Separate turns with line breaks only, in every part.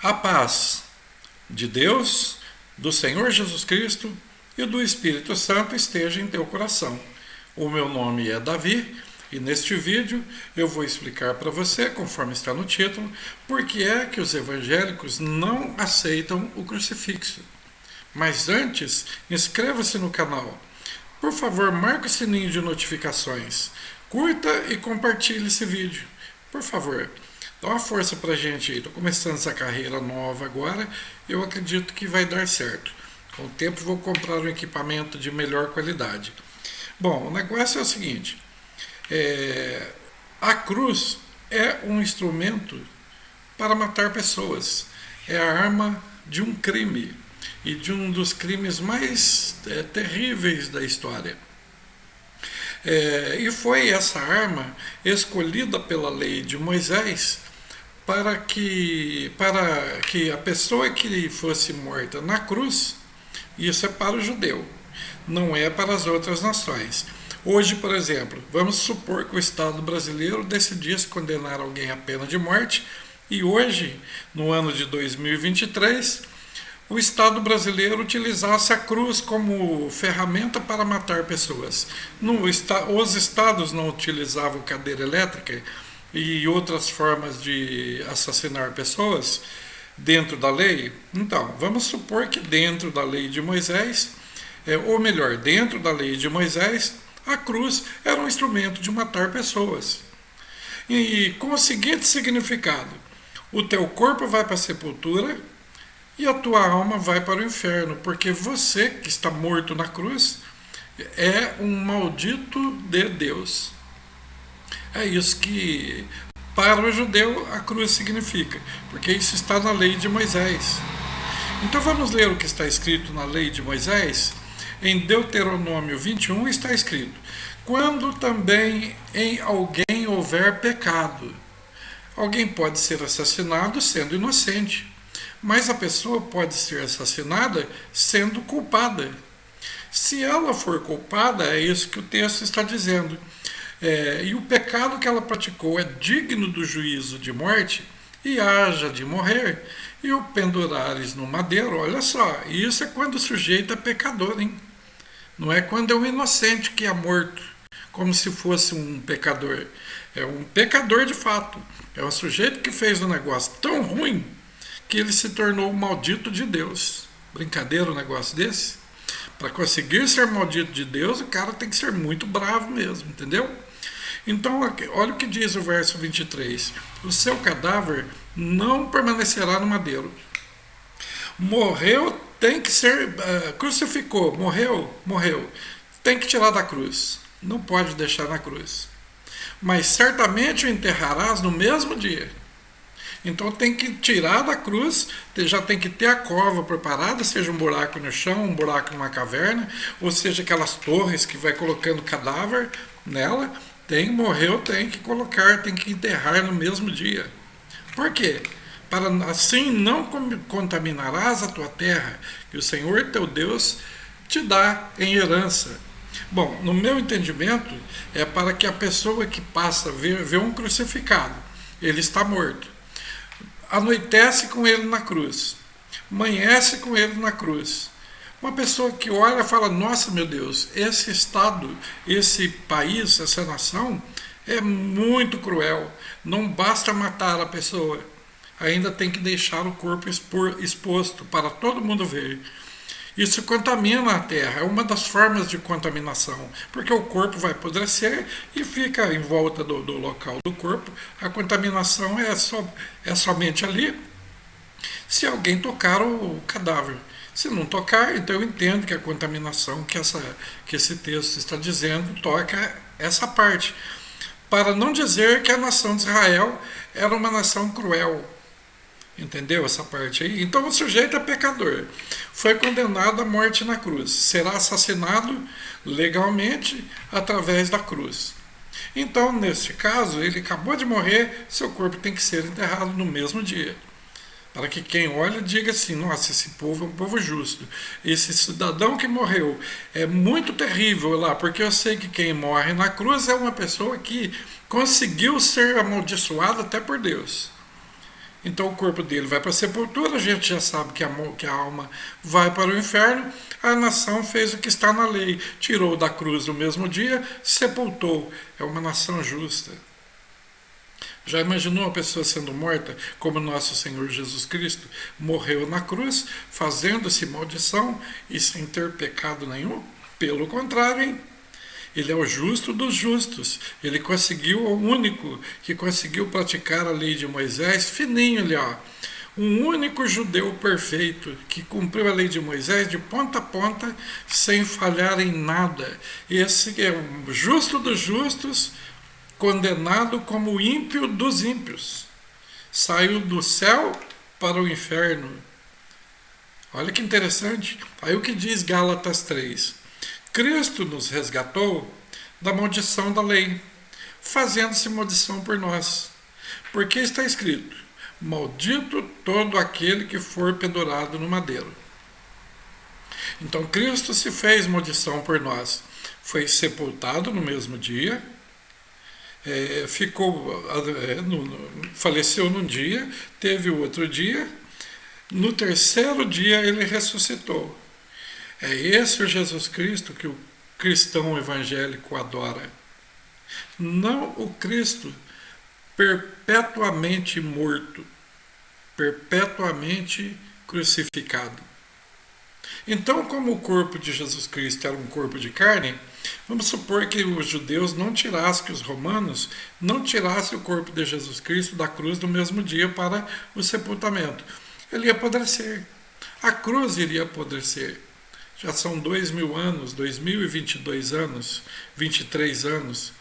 A paz de Deus, do Senhor Jesus Cristo e do Espírito Santo esteja em teu coração. O meu nome é Davi e neste vídeo eu vou explicar para você, conforme está no título, por que é que os evangélicos não aceitam o crucifixo. Mas antes, inscreva-se no canal. Por favor, marque o sininho de notificações. Curta e compartilhe esse vídeo. Por favor, dá uma força pra gente aí. Estou começando essa carreira nova agora. Eu acredito que vai dar certo. Com o tempo vou comprar um equipamento de melhor qualidade. Bom, o negócio é o seguinte. A cruz é um instrumento para matar pessoas. É a arma de um crime. E de um dos crimes mais terríveis da história. E foi essa arma escolhida pela lei de Moisés para que a pessoa que fosse morta na cruz, isso é para o judeu, não é para as outras nações. Hoje, por exemplo, vamos supor que o Estado brasileiro decidisse condenar alguém à pena de morte e hoje, no ano de 2023, o Estado brasileiro utilizasse a cruz como ferramenta para matar pessoas. Os estados não utilizavam cadeira elétrica e outras formas de assassinar pessoas dentro da lei. Então, vamos supor que dentro da lei de Moisés, ou melhor, dentro da lei de Moisés, a cruz era um instrumento de matar pessoas. E com o seguinte significado: o teu corpo vai para a sepultura e a tua alma vai para o inferno, porque você que está morto na cruz é um maldito de Deus. É isso que para o judeu a cruz significa, porque isso está na lei de Moisés. Então vamos ler o que está escrito na lei de Moisés. Em Deuteronômio 21 está escrito: quando também em alguém houver pecado. Alguém pode ser assassinado sendo inocente, mas a pessoa pode ser assassinada sendo culpada. Se ela for culpada, é isso que o texto está dizendo. E o pecado que ela praticou é digno do juízo de morte, e haja de morrer, e o pendurares no madeiro. Olha só, isso é quando o sujeito é pecador, hein? Não é quando é um inocente que é morto, como se fosse um pecador. É um pecador de fato. É um sujeito que fez um negócio tão ruim que ele se tornou o maldito de Deus. Brincadeira um negócio desse? Para conseguir ser maldito de Deus, o cara tem que ser muito bravo mesmo, entendeu? Então, olha o que diz o verso 23. O seu cadáver não permanecerá no madeiro. Morreu, tem que ser... crucificou, morreu. Tem que tirar da cruz. Não pode deixar na cruz. Mas certamente o enterrarás no mesmo dia. Então tem que tirar da cruz, já tem que ter a cova preparada, seja um buraco no chão, um buraco numa caverna, ou seja aquelas torres que vai colocando cadáver nela. Morreu, tem que colocar, tem que enterrar no mesmo dia. Por quê? Para assim não contaminarás a tua terra, que o Senhor teu Deus te dá em herança. Bom, no meu entendimento, é para que a pessoa que passa a ver um crucificado, ele está morto. Anoitece com ele na cruz, amanhece com ele na cruz. Uma pessoa que olha e fala: nossa, meu Deus, esse estado, esse país, essa nação é muito cruel. Não basta matar a pessoa, ainda tem que deixar o corpo exposto para todo mundo ver. Isso contamina a terra, é uma das formas de contaminação, porque o corpo vai apodrecer e fica em volta do local do corpo. A contaminação é somente ali se alguém tocar o cadáver. Se não tocar, então eu entendo que a contaminação que esse texto está dizendo toca essa parte. Para não dizer que a nação de Israel era uma nação cruel. Entendeu essa parte aí? Então o sujeito é pecador. Foi condenado à morte na cruz. Será assassinado legalmente através da cruz. Então, nesse caso, ele acabou de morrer, seu corpo tem que ser enterrado no mesmo dia. Para que quem olha diga assim: nossa, esse povo é um povo justo. Esse cidadão que morreu é muito terrível lá, porque eu sei que quem morre na cruz é uma pessoa que conseguiu ser amaldiçoada até por Deus. Então o corpo dele vai para a sepultura, a gente já sabe que a alma vai para o inferno. A nação fez o que está na lei, tirou da cruz no mesmo dia, sepultou. É uma nação justa. Já imaginou uma pessoa sendo morta como nosso Senhor Jesus Cristo morreu na cruz, fazendo-se maldição e sem ter pecado nenhum? Pelo contrário, hein? Ele é o justo dos justos. Ele conseguiu, o único que conseguiu praticar a lei de Moisés, fininho ali, ó. Um único judeu perfeito que cumpriu a lei de Moisés de ponta a ponta, sem falhar em nada. Esse é o justo dos justos, condenado como ímpio dos ímpios. Saiu do céu para o inferno. Olha que interessante. Aí o que diz Gálatas 3? Cristo nos resgatou da maldição da lei, fazendo-se maldição por nós. Porque está escrito: maldito todo aquele que for pendurado no madeiro. Então Cristo se fez maldição por nós. Foi sepultado no mesmo dia, faleceu num dia, teve o outro dia, no terceiro dia ele ressuscitou. É esse o Jesus Cristo que o cristão evangélico adora. Não o Cristo perpetuamente morto, perpetuamente crucificado. Então, como o corpo de Jesus Cristo era um corpo de carne, vamos supor que os judeus não tirassem, que os romanos não tirassem o corpo de Jesus Cristo da cruz no mesmo dia para o sepultamento. Ele ia apodrecer. A cruz iria apodrecer. Já são 2000 anos, 2022 anos, 23 anos,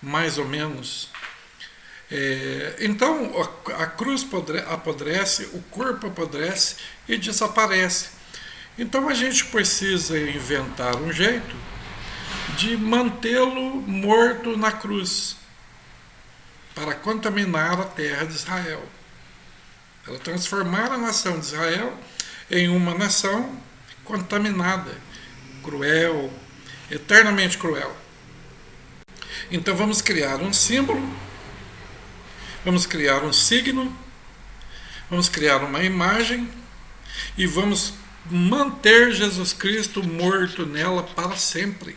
mais ou menos. Então, a cruz apodrece, o corpo apodrece e desaparece. Então, a gente precisa inventar um jeito de mantê-lo morto na cruz, para contaminar a terra de Israel, para transformar a nação de Israel em uma nação contaminada, cruel, eternamente cruel. Então vamos criar um símbolo, vamos criar um signo, vamos criar uma imagem e vamos manter Jesus Cristo morto nela para sempre.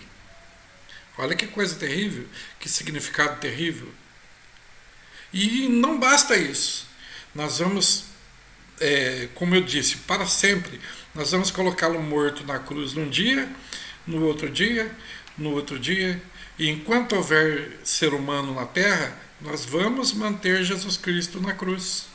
Olha que coisa terrível, que significado terrível. E não basta isso. Nós vamos, como eu disse, para sempre, nós vamos colocá-lo morto na cruz num dia, no outro dia, no outro dia, e enquanto houver ser humano na terra, nós vamos manter Jesus Cristo na cruz.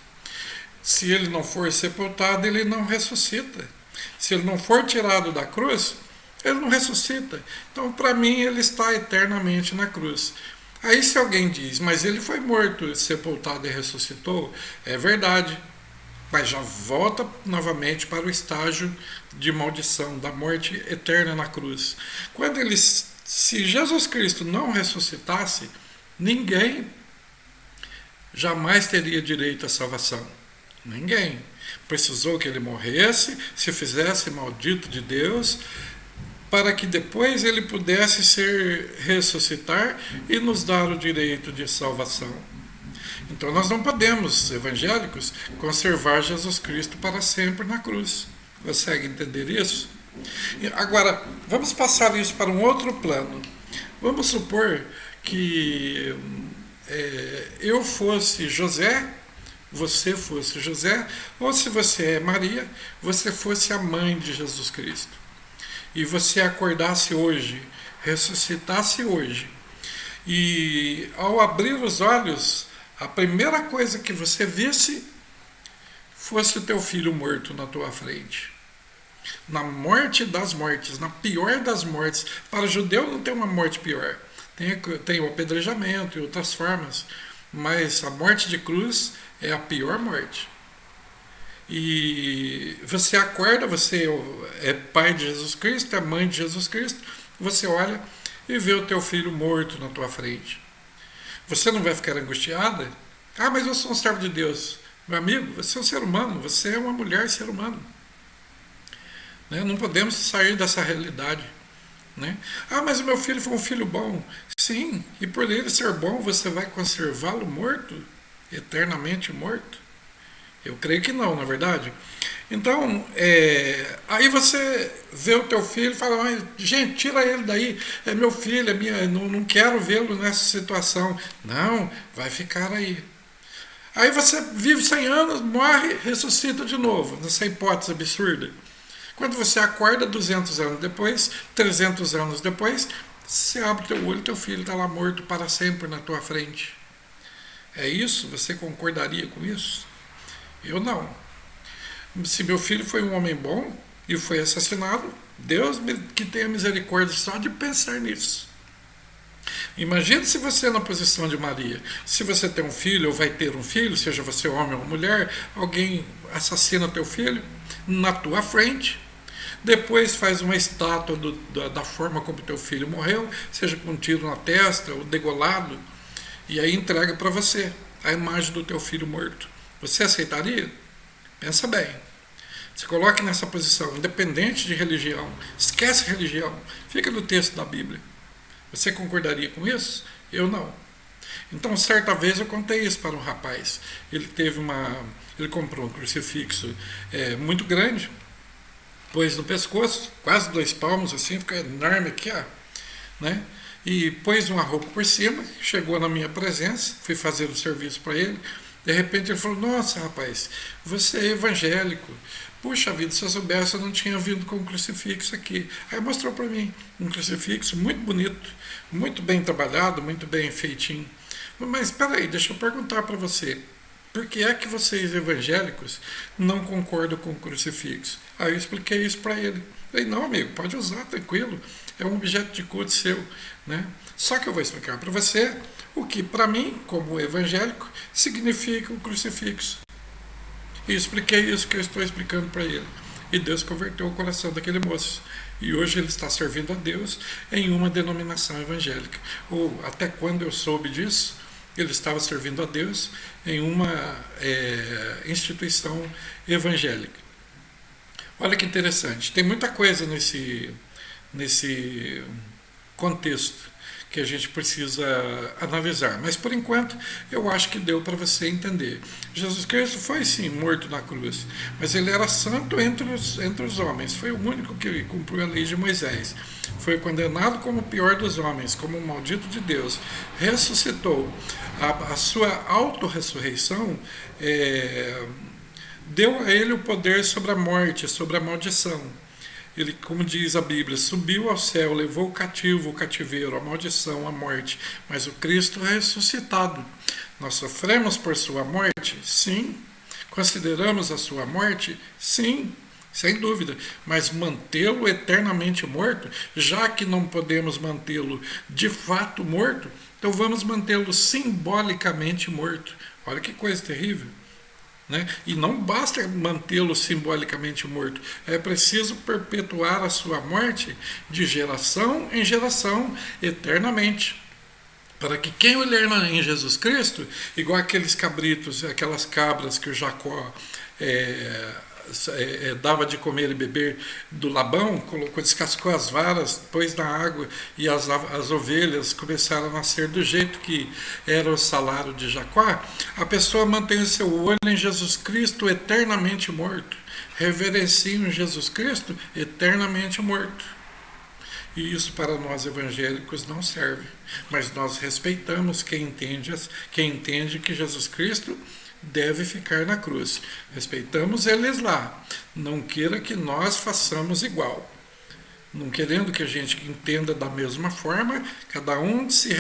Se ele não for sepultado, ele não ressuscita. Se ele não for tirado da cruz, ele não ressuscita. Então, para mim, ele está eternamente na cruz. Aí se alguém diz, mas ele foi morto, sepultado e ressuscitou, é verdade. Mas já volta novamente para o estágio de maldição, da morte eterna na cruz. Se Jesus Cristo não ressuscitasse, ninguém jamais teria direito à salvação. Ninguém. Precisou que ele morresse, se fizesse maldito de Deus, para que depois ele pudesse ressuscitar e nos dar o direito de salvação. Então nós não podemos, evangélicos, conservar Jesus Cristo para sempre na cruz. Consegue entender isso? Agora, vamos passar isso para um outro plano. Vamos supor que eu fosse José, você fosse José, ou se você é Maria, você fosse a mãe de Jesus Cristo. E você acordasse hoje, ressuscitasse hoje. E ao abrir os olhos, a primeira coisa que você visse fosse o teu filho morto na tua frente. Na morte das mortes, na pior das mortes. Para o judeu não tem uma morte pior. Tem o apedrejamento e outras formas. Mas a morte de cruz é a pior morte. E você acorda, você é pai de Jesus Cristo, é mãe de Jesus Cristo, você olha e vê o teu filho morto na tua frente. Você não vai ficar angustiada? Ah, mas eu sou um servo de Deus. Meu amigo, você é um ser humano, você é uma mulher ser humano. Né? Não podemos sair dessa realidade. Né? Ah, mas o meu filho foi um filho bom. Sim, e por ele ser bom, você vai conservá-lo morto? Eternamente morto? Eu creio que não, na verdade. Então, aí você vê o teu filho e fala, gente, tira ele daí, é meu filho, é minha, não quero vê-lo nessa situação. Não, vai ficar aí. Aí você vive 100 anos, morre, ressuscita de novo, nessa hipótese absurda. Quando você acorda 200 anos depois, 300 anos depois, você abre teu olho, teu filho está lá morto para sempre na tua frente. É isso? Você concordaria com isso? Eu não. Se meu filho foi um homem bom e foi assassinado, Deus que tenha misericórdia só de pensar nisso. Imagine se você é na posição de Maria. Se você tem um filho ou vai ter um filho, seja você homem ou mulher, alguém assassina teu filho na tua frente, depois faz uma estátua da forma como teu filho morreu, seja com um tiro na testa ou degolado, e aí entrega para você a imagem do teu filho morto. Você aceitaria? Pensa bem. Se coloque nessa posição, independente de religião. Esquece religião. Fica no texto da Bíblia. Você concordaria com isso? Eu não. Então, certa vez eu contei isso para um rapaz. Ele comprou um crucifixo muito grande, pôs no pescoço, quase 2 palmos, assim, fica enorme aqui, ó, né? E pôs uma roupa por cima, chegou na minha presença, fui fazer o serviço para ele. De repente ele falou, nossa, rapaz, você é evangélico. Puxa vida, se eu soubesse, eu não tinha vindo com um crucifixo aqui. Aí mostrou para mim um crucifixo muito bonito, muito bem trabalhado, muito bem feitinho. Mas espera aí, deixa eu perguntar para você. Por que é que vocês evangélicos não concordam com o crucifixo? Aí eu expliquei isso para ele. Falei, não, amigo, pode usar, tranquilo. É um objeto de culto seu, né? Só que eu vou explicar para você o que, para mim, como evangélico, significa o crucifixo. E expliquei isso que eu estou explicando para ele. E Deus converteu o coração daquele moço. E hoje ele está servindo a Deus em uma denominação evangélica. Ou até quando eu soube disso, ele estava servindo a Deus em uma instituição evangélica. Olha que interessante. Tem muita coisa nesse contexto que a gente precisa analisar. Mas, por enquanto, eu acho que deu para você entender. Jesus Cristo foi, sim, morto na cruz, mas ele era santo entre os homens. Foi o único que cumpriu a lei de Moisés. Foi condenado como o pior dos homens, como o maldito de Deus. Ressuscitou. A sua autorressurreição deu a ele o poder sobre a morte, sobre a maldição. Ele, como diz a Bíblia, subiu ao céu, levou o cativo, o cativeiro, a maldição, a morte. Mas o Cristo é ressuscitado. Nós sofremos por sua morte? Sim. Consideramos a sua morte? Sim, sem dúvida. Mas mantê-lo eternamente morto, já que não podemos mantê-lo de fato morto, então vamos mantê-lo simbolicamente morto. Olha que coisa terrível. Né? E não basta mantê-lo simbolicamente morto, é preciso perpetuar a sua morte de geração em geração, eternamente. Para que quem olhar em Jesus Cristo, igual aqueles cabritos, aquelas cabras que o Jacó dava de comer e beber do Labão, descascou as varas, pôs na água e as ovelhas começaram a nascer do jeito que era o salário de Jacó, a pessoa mantém o seu olho em Jesus Cristo eternamente morto, reverencia em Jesus Cristo eternamente morto. E isso para nós evangélicos não serve, mas nós respeitamos quem entende que Jesus Cristo deve ficar na cruz. Respeitamos eles lá. Não queira que nós façamos igual. Não querendo que a gente entenda da mesma forma, cada um se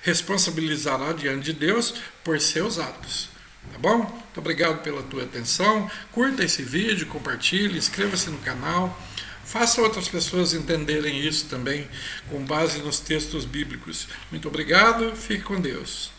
responsabilizará diante de Deus por seus atos. Tá bom? Muito obrigado pela tua atenção. Curta esse vídeo, compartilhe, inscreva-se no canal. Faça outras pessoas entenderem isso também, com base nos textos bíblicos. Muito obrigado, fique com Deus.